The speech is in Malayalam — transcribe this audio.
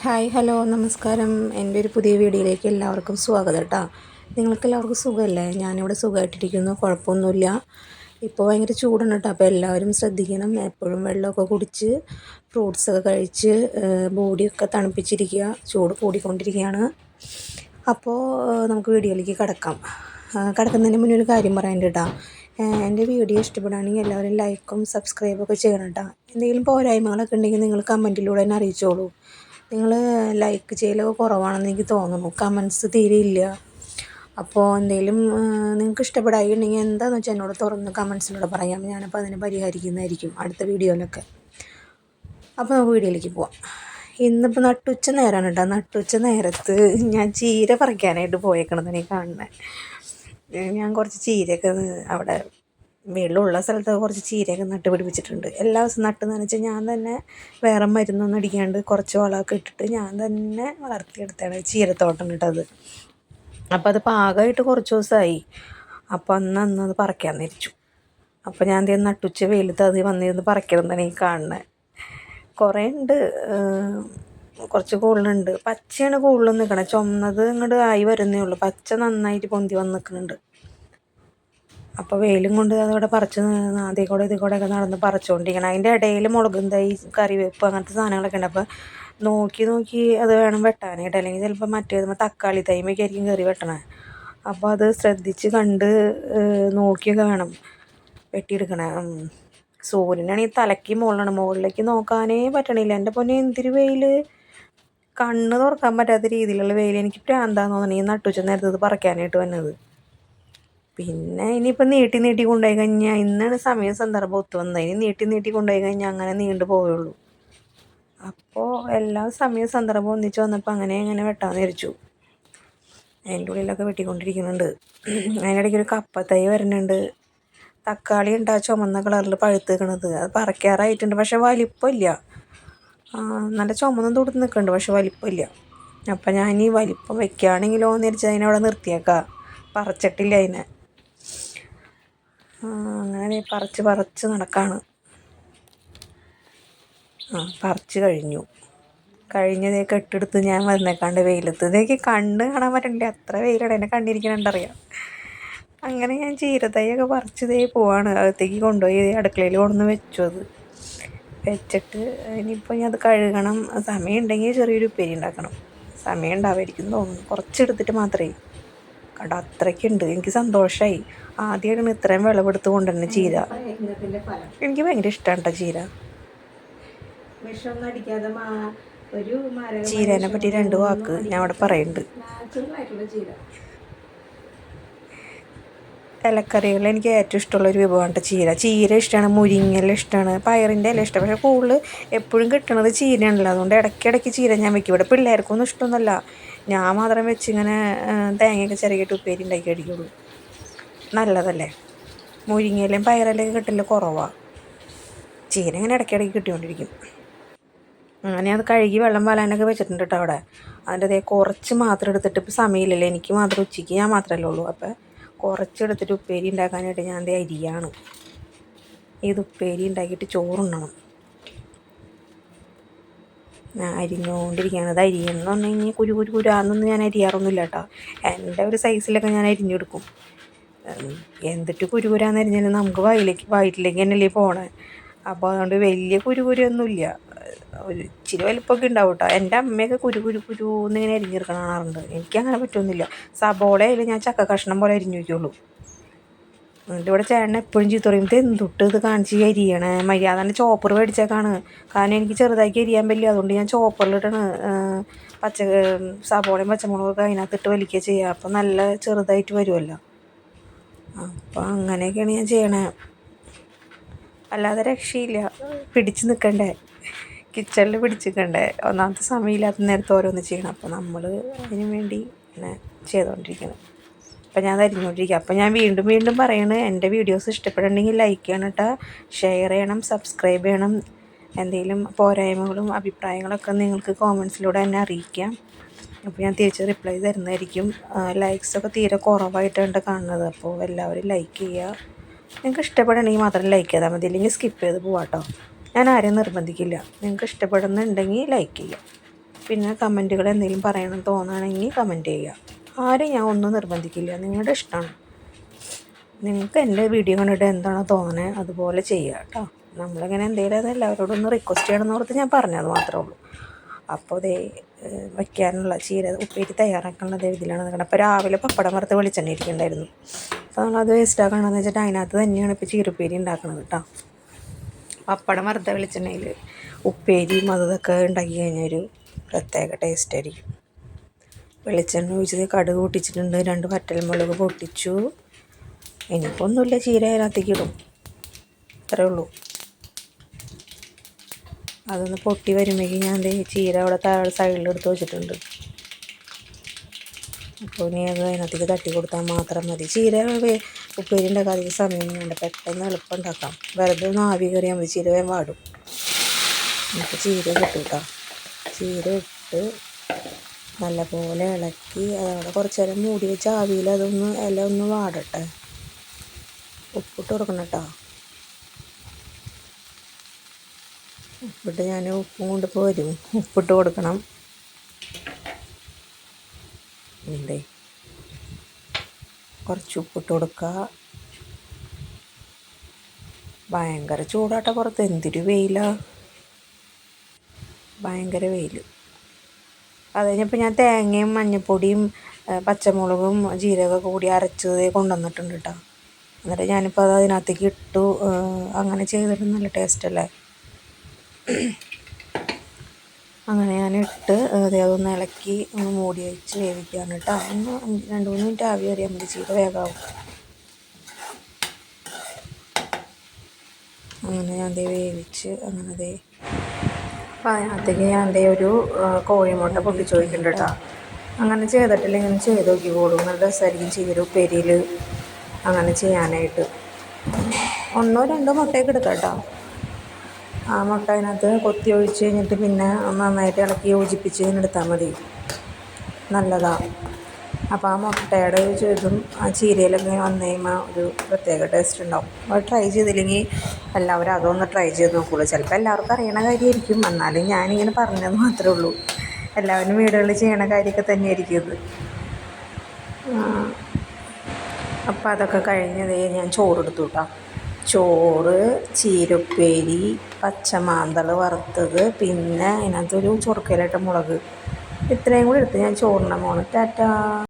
ഹായ് ഹലോ നമസ്കാരം. എൻ്റെ ഒരു പുതിയ വീഡിയോയിലേക്ക് എല്ലാവർക്കും സ്വാഗതം കേട്ടോ. നിങ്ങൾക്കെല്ലാവർക്കും സുഖമല്ലേ? ഞാനിവിടെ സുഖമായിട്ടിരിക്കുന്നു, കുഴപ്പമൊന്നുമില്ല. ഇപ്പോൾ ഭയങ്കര ചൂടാണ് കേട്ടോ. അപ്പോൾ എല്ലാവരും ശ്രദ്ധിക്കണം. എപ്പോഴും വെള്ളമൊക്കെ കുടിച്ച് ഫ്രൂട്ട്സൊക്കെ കഴിച്ച് ബോഡിയൊക്കെ തണുപ്പിച്ചിരിക്കുക. ചൂട് കൂടിക്കൊണ്ടിരിക്കുകയാണ്. അപ്പോൾ നമുക്ക് വീഡിയോയിലേക്ക് കിടക്കാം. കിടക്കുന്നതിന് മുന്നേ ഒരു കാര്യം പറയാനുണ്ട് കേട്ടോ. എൻ്റെ വീഡിയോ ഇഷ്ടപ്പെടുകയാണെങ്കിൽ എല്ലാവരും ലൈക്കും സബ്സ്ക്രൈബൊക്കെ ചെയ്യണം കേട്ടോ. എന്തെങ്കിലും പോരായ്മകളൊക്കെ ഉണ്ടെങ്കിൽ നിങ്ങൾ കമൻറ്റിലൂടെ തന്നെ അറിയിച്ചോളൂ. നിങ്ങൾ ലൈക്ക് ചെയ്യലൊക്കെ കുറവാണെന്ന് എനിക്ക് തോന്നുന്നു. കമൻറ്റ്സ് തീരെ ഇല്ല. അപ്പോൾ എന്തെങ്കിലും നിങ്ങൾക്ക് ഇഷ്ടപ്പെടായിട്ടുണ്ടെങ്കിൽ എന്താണെന്ന് വെച്ചാൽ എന്നോട് തുറന്ന് കമൻറ്റ്സിലൂടെ പറയാം. ഞാനപ്പോൾ അതിനെ പരിഹരിക്കുന്നതായിരിക്കും അടുത്ത വീഡിയോയിലൊക്കെ. അപ്പോൾ നമുക്ക് വീഡിയോയിലേക്ക് പോവാം. ഇന്നിപ്പോൾ നട്ടുച്ച നേരമാണ് കേട്ടോ. നട്ടുച്ച നേരത്ത് ഞാൻ ചീര പറിക്കാനായിട്ട് പോയേക്കണതാണ് ഈ കാണുന്നത്. ഞാൻ കുറച്ച് ചീരയൊക്കെ അവിടെ വെള്ളമുള്ള സ്ഥലത്ത് കുറച്ച് ചീരയൊക്കെ നട്ട് പിടിപ്പിച്ചിട്ടുണ്ട്. എല്ലാ ദിവസവും നട്ടെന്ന് വെച്ചാൽ ഞാൻ തന്നെ വേറെ മരുന്നൊന്നും അടിക്കാണ്ട് കുറച്ച് വളമൊക്കെ ഇട്ടിട്ട് ഞാൻ തന്നെ വളർത്തിയെടുത്താണ് ചീരത്തോട്ടം ഇട്ടത്. അപ്പോൾ അത് പാകമായിട്ട് കുറച്ച് ദിവസമായി. അപ്പോൾ അന്നത് പറിക്കാൻ തിരിച്ചു. അപ്പോൾ ഞാൻ എന്തെങ്കിലും നട്ടുച്ച വെയിലത്ത് അത് വന്നിരുന്ന് പറിക്കണമെന്നാണ് ഈ കാണുന്നത്. കുറേ ഉണ്ട്, കുറച്ച് കൂടുതലുണ്ട്. പച്ചയാണ് കൂടുതലും നിൽക്കണത്. ചുമന്നത് ഇങ്ങോട്ട് ആയി വരുന്നേ ഉള്ളൂ. പച്ച നന്നായിട്ട് പൊന്തി വന്ന് നിൽക്കുന്നുണ്ട്. അപ്പോൾ വെയിലും കൊണ്ട് അതവിടെ പറിച്ച് അതേ കൂടെ ഇതേ കൂടെയൊക്കെ നടന്ന് പറിച്ചുകൊണ്ടിരിക്കണം. അതിൻ്റെ ഇടയിൽ മുളകും തൈ, കറിവേപ്പ് അങ്ങനത്തെ സാധനങ്ങളൊക്കെ ഉണ്ട്. അപ്പോൾ നോക്കി അത് വേണം വെട്ടാനായിട്ട്. അല്ലെങ്കിൽ ചിലപ്പോൾ മറ്റേത് തക്കാളി തൈമൊക്കെ ആയിരിക്കും കയറി വെട്ടണേ. അപ്പോൾ അത് ശ്രദ്ധിച്ച് കണ്ട് നോക്കിയൊക്കെ വേണം വെട്ടിയെടുക്കണേ. സൂര്യനാണെങ്കിൽ തലയ്ക്ക് മുകളിലേക്ക് നോക്കാനേ പറ്റണില്ല. എൻ്റെ പൊന്നെ എന്തൊരു വെയിൽ! കണ്ണ് തുറക്കാൻ പറ്റാത്ത രീതിയിലുള്ള വെയിൽ. എനിക്ക് പ്രാന്താന്ന് തോന്നണേ ഈ നട്ടുച്ച നേരത്ത് പറിക്കാനായിട്ട് വന്നത്. പിന്നെ ഇനിയിപ്പോൾ നീട്ടി കൊണ്ടുപോയി കഴിഞ്ഞാൽ ഇന്നാണ് സമയം സന്ദർഭം ഒത്തു വന്നത്. ഇനി നീട്ടി കൊണ്ടുപോയി കഴിഞ്ഞാൽ അങ്ങനെ നീണ്ടു പോവുള്ളൂ. അപ്പോൾ എല്ലാ സമയം സന്ദർഭം ഒന്നിച്ച് വന്നപ്പോൾ അങ്ങനെ വെട്ടാമെന്ന് വിചാരിച്ചു. അതിൻ്റെ ഉള്ളിലൊക്കെ വെട്ടിക്കൊണ്ടിരിക്കുന്നുണ്ട്. അതിനിടയ്ക്ക് ഒരു കപ്പത്തൈ വരുന്നുണ്ട്. തക്കാളി ഉണ്ട്, ആ ചുമന്ന കളറിൽ പഴുത്ത് നിൽക്കണത്. അത് പറിക്കാറായിട്ടുണ്ട്, പക്ഷെ വലിപ്പമില്ല. നല്ല ചുമന്നും തൊടുത്ത് നിൽക്കുന്നുണ്ട്, പക്ഷെ വലിപ്പമില്ല. അപ്പം ഞാൻ ഈ വലിപ്പം വെക്കുകയാണെങ്കിലോ എന്ന് വിചാരിച്ചാൽ അതിനവിടെ നിർത്തിയേക്കാം. പറിച്ചിട്ടില്ല അതിനെ. അങ്ങനെ പറിച്ച് നടക്കാണ്. പറിച്ച് കഴിഞ്ഞതേ കെട്ടെടുത്ത് ഞാൻ വന്നേക്കാണ്ട് വെയിലത്ത്. ഇതൊക്കെ കണ്ണ് കാണാൻ പറ്റണില്ല, അത്ര വെയിലാണ്. എന്നെ കണ്ടിരിക്കണുണ്ടറിയാം. അങ്ങനെ ഞാൻ ചീരത്തൈയൊക്കെ പറിച്ചതേ പോവാണ്. അകത്തേക്ക് കൊണ്ടുപോയി അടുക്കളയിൽ കൊണ്ടുവന്ന് വെച്ചു. അത് വെച്ചിട്ട് ഇനിയിപ്പോൾ ഞാൻ അത് കഴുകണം. സമയം ഉണ്ടെങ്കിൽ ചെറിയൊരു ഉപ്പേരി ഉണ്ടാക്കണം. സമയം ഉണ്ടാവുമായിരിക്കും തോന്നുന്നു. കുറച്ചെടുത്തിട്ട് മാത്രമേ കണ്ട അത്രയ്ക്കുണ്ട്. എനിക്ക് സന്തോഷമായി. ആദ്യമായിട്ടാണ് ഇത്രയും വിളവെടുത്ത് കൊണ്ടുവരുന്ന ചീര. എനിക്ക് ഭയങ്കര ഇഷ്ടമാണ് കേട്ടോ ചീര. ചീരേനെ പറ്റി 2 വാക്ക് ഞാൻ അവിടെ പറയുന്നുണ്ട്. ഇലക്കറികൾ എനിക്ക് ഏറ്റവും ഇഷ്ടമുള്ളൊരു വിഭവമാണ് ചീര ഇഷ്ടമാണ്, മുരിങ്ങയില ഇഷ്ടമാണ്, പയറിൻ്റെ ഇല ഇഷ്ടം. പക്ഷേ കൂടുതൽ എപ്പോഴും കിട്ടണത് ചീരയാണല്ലോ. അതുകൊണ്ട് ഇടയ്ക്കിടയ്ക്ക് ചീര ഞാൻ വെക്കും. ഇവിടെ പിള്ളേർക്കൊന്നും ഇഷ്ടമൊന്നുമല്ല. ഞാൻ മാത്രം വെച്ച് ഇങ്ങനെ തേങ്ങയൊക്കെ ചിരകിയിട്ട് ഉപ്പേരി ഉണ്ടാക്കി അടിക്കുള്ളൂ. നല്ലതല്ലേ. മുരിങ്ങയിലയും പയറിലൊക്കെ കിട്ടല് കുറവാണ്. ചീര ഇങ്ങനെ ഇടയ്ക്കിടയ്ക്ക് കിട്ടിക്കൊണ്ടിരിക്കും. അങ്ങനെ അത് കഴുകി വെള്ളം വലാനൊക്കെ വെച്ചിട്ടുണ്ട് കേട്ടോ അവിടെ. അതിൻ്റെ കുറച്ച് മാത്രം എടുത്തിട്ട്, ഇപ്പോൾ സമയമില്ലല്ലോ, എനിക്ക് മാത്രം ഉച്ചയ്ക്ക് ഞാൻ മാത്രമല്ലേ ഉള്ളൂ. അപ്പോൾ കുറച്ചെടുത്തിട്ട് ഉപ്പേരി ഉണ്ടാക്കാനായിട്ട് ഞാൻ അരിയാണ്. ഇത് ഉപ്പേരി ഉണ്ടാക്കിയിട്ട് ചോറുണ്ണണം. ഞാൻ അരിഞ്ഞുകൊണ്ടിരിക്കുകയാണ്. അത് അരിയെന്ന് പറഞ്ഞു കഴിഞ്ഞാൽ കുരാന്നൊന്നും ഞാൻ അരിയാറൊന്നുമില്ല കേട്ടോ. എൻ്റെ ഒരു സൈസിലൊക്കെ ഞാൻ അരിഞ്ഞെടുക്കും. എന്തിട്ട് കുരാന്ന് അരിഞ്ഞാലും നമുക്ക് വയറ്റിലേക്ക് തന്നെയല്ലേ പോണേ. അപ്പോൾ അതുകൊണ്ട് വലിയ കുരുയൊന്നുമില്ല. ഒരു ഇച്ചിരി വലിപ്പമൊക്കെ ഉണ്ടാവും കേട്ടോ. എൻ്റെ അമ്മയൊക്കെ കുരുന്നിങ്ങനെ അരിഞ്ഞെടുക്കണം കാണാറുണ്ട്. എനിക്കങ്ങനെ പറ്റുമൊന്നുമില്ല. സബോളയിൽ ഞാൻ ചക്ക കഷ്ണം പോലെ അരിഞ്ഞു വയ്ക്കുള്ളൂ. എന്നിട്ട് ഇവിടെ ചേട്ടൻ എപ്പോഴും ചീത്ത പറയും, ഇത് എന്തൊട്ട് ഇത് കാണിച്ച് അരിയണേ, മര്യാദ ചോപ്പർ മേടിച്ചേക്കാണ്. കാരണം എനിക്ക് ചെറുതാക്കി അരിയാൻ പറ്റില്ല. അതുകൊണ്ട് ഞാൻ ചോപ്പറിലിട്ടാണ് സബോളയും പച്ചമുളകൊക്കെ അതിനകത്തിട്ട് വലിക്കുക ചെയ്യുക. അപ്പോൾ നല്ല ചെറുതായിട്ട് വരുമല്ലോ. അപ്പോൾ അങ്ങനെയൊക്കെയാണ് ഞാൻ ചെയ്യണേ. അല്ലാതെ രക്ഷയില്ല. പിടിച്ച് നിൽക്കണ്ടേ, കിച്ചണിൽ പിടിച്ചിരിക്കണ്ടേ. ഒന്നാമത്തെ സമയമില്ലാത്ത നേരത്തെ ഓരോന്ന് ചെയ്യണം. അപ്പോൾ നമ്മൾ അതിന് വേണ്ടി ഇങ്ങനെ ചെയ്തുകൊണ്ടിരിക്കണം. അപ്പോൾ ഞാൻ അരിഞ്ഞുകൊണ്ടിരിക്കുക. അപ്പോൾ ഞാൻ വീണ്ടും പറയണത്, എൻ്റെ വീഡിയോസ് ഇഷ്ടപ്പെടുന്നുണ്ടെങ്കിൽ ലൈക്ക് ചെയ്യണം കേട്ടോ, ഷെയർ ചെയ്യണം, സബ്സ്ക്രൈബ് ചെയ്യണം. എന്തെങ്കിലും പോരായ്മകളും അഭിപ്രായങ്ങളൊക്കെ നിങ്ങൾക്ക് കോമൻസിലൂടെ എന്നെ അറിയിക്കാം. അപ്പോൾ ഞാൻ തിരിച്ച് റിപ്ലൈ തരുന്നതായിരിക്കും. ലൈക്സൊക്കെ തീരെ കുറവായിട്ടാണ് കാണുന്നത്. അപ്പോൾ എല്ലാവരും ലൈക്ക് ചെയ്യുക. നിങ്ങൾക്ക് ഇഷ്ടപ്പെടണമെങ്കിൽ മാത്രം ലൈക്ക് ചെയ്താൽ മതി, അല്ലെങ്കിൽ സ്കിപ്പ് ചെയ്ത് പോവാം കേട്ടോ. ഞാൻ ആരെയും നിർബന്ധിക്കില്ല. നിങ്ങൾക്ക് ഇഷ്ടപ്പെടുന്നുണ്ടെങ്കിൽ ലൈക്ക് ചെയ്യുക. പിന്നെ കമൻറ്റുകൾ എന്തെങ്കിലും പറയണം തോന്നുകയാണെങ്കിൽ കമൻറ്റ് ചെയ്യുക. ആരും ഞാൻ ഒന്നും നിർബന്ധിക്കില്ല, നിങ്ങളുടെ ഇഷ്ടമാണ്. നിങ്ങൾക്ക് എൻ്റെ വീഡിയോ കണ്ടിട്ട് എന്താണോ തോന്നുന്നത് അതുപോലെ ചെയ്യുക കേട്ടോ. നമ്മളിങ്ങനെ എന്തെങ്കിലും അത് എല്ലാവരോടും ഒന്ന് റിക്വസ്റ്റ് ചെയ്യണമെന്ന് ഓർത്ത് ഞാൻ പറഞ്ഞത് മാത്രമേ ഉള്ളൂ. അപ്പോൾ അതേ വയ്ക്കാനുള്ള ചീര ഉപ്പേരി തയ്യാറാക്കാനുള്ള ഇതിലാണ് നിൽക്കുന്നത്. അപ്പോൾ രാവിലെ പപ്പടം വറുത്ത് വെളിച്ചെണ്ണ ഇരിക്കുന്നുണ്ടായിരുന്നു. അപ്പോൾ നമ്മളത് വേസ്റ്റ് ആക്കണമെന്ന് വെച്ചിട്ട് അതിനകത്ത് തന്നെയാണ് ഇപ്പോൾ ചീരുപ്പേരി ഉണ്ടാക്കുന്നത് കേട്ടോ. പപ്പടം വറുത്ത വെളിച്ചെണ്ണയിൽ ഉപ്പേരിയും അതൊക്കെ ഉണ്ടാക്കി കഴിഞ്ഞാൽ ഒരു പ്രത്യേക ടേസ്റ്റ് ആയിരിക്കും. വെളിച്ചെണ്ണ ഒഴിച്ചത് കടുക് പൊട്ടിച്ചിട്ടുണ്ട്, 2 വറ്റൽമുളക് പൊട്ടിച്ചു. ഇനിയിപ്പോൾ ഒന്നുമില്ല, ചീര അതിനകത്തേക്ക് ഇടും, അത്രേ ഉള്ളൂ. അതൊന്ന് പൊട്ടി വരുമ്പോഴേക്ക് ഞാൻ ചീര അവിടെ സൈഡിലെടുത്ത് വെച്ചിട്ടുണ്ട്. അപ്പോൾ ഇനി അത് അതിനകത്തേക്ക് തട്ടി കൊടുത്താൽ മാത്രം മതി. ചീര ഉപ്പേരി ഉണ്ടാക്കാൻ അധികം സമയം വേണ്ട, പെട്ടെന്ന് എളുപ്പം ഉണ്ടാക്കാം. വെറുതെ ഒന്ന് ആവി കയറിയാൽ മതി, ചീര വേഗം വാടും. നമുക്ക് ചീര ഇട്ട് കേട്ടോ, ചീര ഇട്ട് നല്ലപോലെ ഇളക്കി അതവിടെ കുറച്ച് നേരം മൂടി വെച്ച് ആവിയിൽ അതൊന്ന് ഇല ഒന്ന് വാടട്ടെ. ഉപ്പിട്ട് കൊടുക്കണം കേട്ടോ. ഉപ്പിട്ട് ഞാൻ ഉപ്പും കൊണ്ടിപ്പോൾ വരും, ഉപ്പിട്ട് കൊടുക്കണം. ഉണ്ട് കുറച്ച് ഉപ്പിട്ട് കൊടുക്കുക. ഭയങ്കര ചൂടാട്ട പുറത്ത്, എന്തൊരു വെയിലാണ്, ഭയങ്കര വെയിൽ. അത് കഴിഞ്ഞപ്പോൾ ഞാൻ തേങ്ങയും മഞ്ഞൾപ്പൊടിയും പച്ചമുളകും ജീരകമൊക്കെ കൂടി അരച്ചത് കൊണ്ടുവന്നിട്ടുണ്ട് കേട്ടോ. എന്നിട്ട് ഞാനിപ്പോൾ അത് അതിനകത്തേക്ക് ഇട്ടു. അങ്ങനെ ചെയ്തിട്ട് നല്ല ടേസ്റ്റല്ലേ. അങ്ങനെ ഞാനിട്ട് അതൊന്ന് ഇളക്കി ഒന്ന് മൂടി വെച്ച് വേവിക്കുകയാണ് കേട്ടോ. ഒന്ന് 2-3 മിനിറ്റ് ആവി കയറിയാൽ മതി, ചീര വേഗമാവും. അങ്ങനെ ഞാൻ വേവിച്ച് അങ്ങനെ അപ്പോൾ അതിനകത്തേക്ക് ഞാൻ ഒരു കോഴിമുട്ട പൊട്ടിച്ച് വയ്ക്കുന്നുണ്ട് കേട്ടോ. അങ്ങനെ ചെയ്തിട്ടില്ല, ഇങ്ങനെ ചെയ്ത് നോക്കിക്കോളൂ, നല്ല രസമായിരിക്കും ചീര ഉപ്പേരിയിൽ അങ്ങനെ ചെയ്യാനായിട്ട്. 1-2 മുട്ടയൊക്കെ എടുക്കാം കേട്ടോ. ആ മുട്ട അതിനകത്ത് കൊത്തി ഒഴിച്ച് കഴിഞ്ഞിട്ട് പിന്നെ നന്നായിട്ട് ഇളക്കി യോജിപ്പിച്ച് എടുത്താൽ മതി, നല്ലതാണ്. അപ്പോൾ ആ മുട്ടയുടെ ഇതും ആ ചീരയിലൊക്കെ വന്നു കഴിയുമ്പോൾ ഒരു പ്രത്യേക ടേസ്റ്റ് ഉണ്ടാവും. അത് ട്രൈ ചെയ്തില്ലെങ്കിൽ എല്ലാവരും അതൊന്ന് ട്രൈ ചെയ്ത് നോക്കുള്ളൂ. ചിലപ്പോൾ എല്ലാവർക്കും അറിയണ കാര്യമായിരിക്കും, എന്നാലും ഞാനിങ്ങനെ പറഞ്ഞത് മാത്രമേ ഉള്ളൂ. എല്ലാവരും വീടുകളിൽ ചെയ്യണ കാര്യമൊക്കെ തന്നെയായിരിക്കും ഇത്. അപ്പോൾ അതൊക്കെ കഴിഞ്ഞതേ ഞാൻ ചോറെടുത്തു കേട്ടോ. ചോറ്, ചീരപ്പേരി, പച്ചമാന്തൾ വറുത്തത്, പിന്നെ അതിനകത്തൊരു ചൊറുക്കയിലിട്ട മുളക്, ഇത്രയും കൂടി എടുത്ത് ഞാൻ ചോറിൻ്റെ മോള് ടാറ്റാ.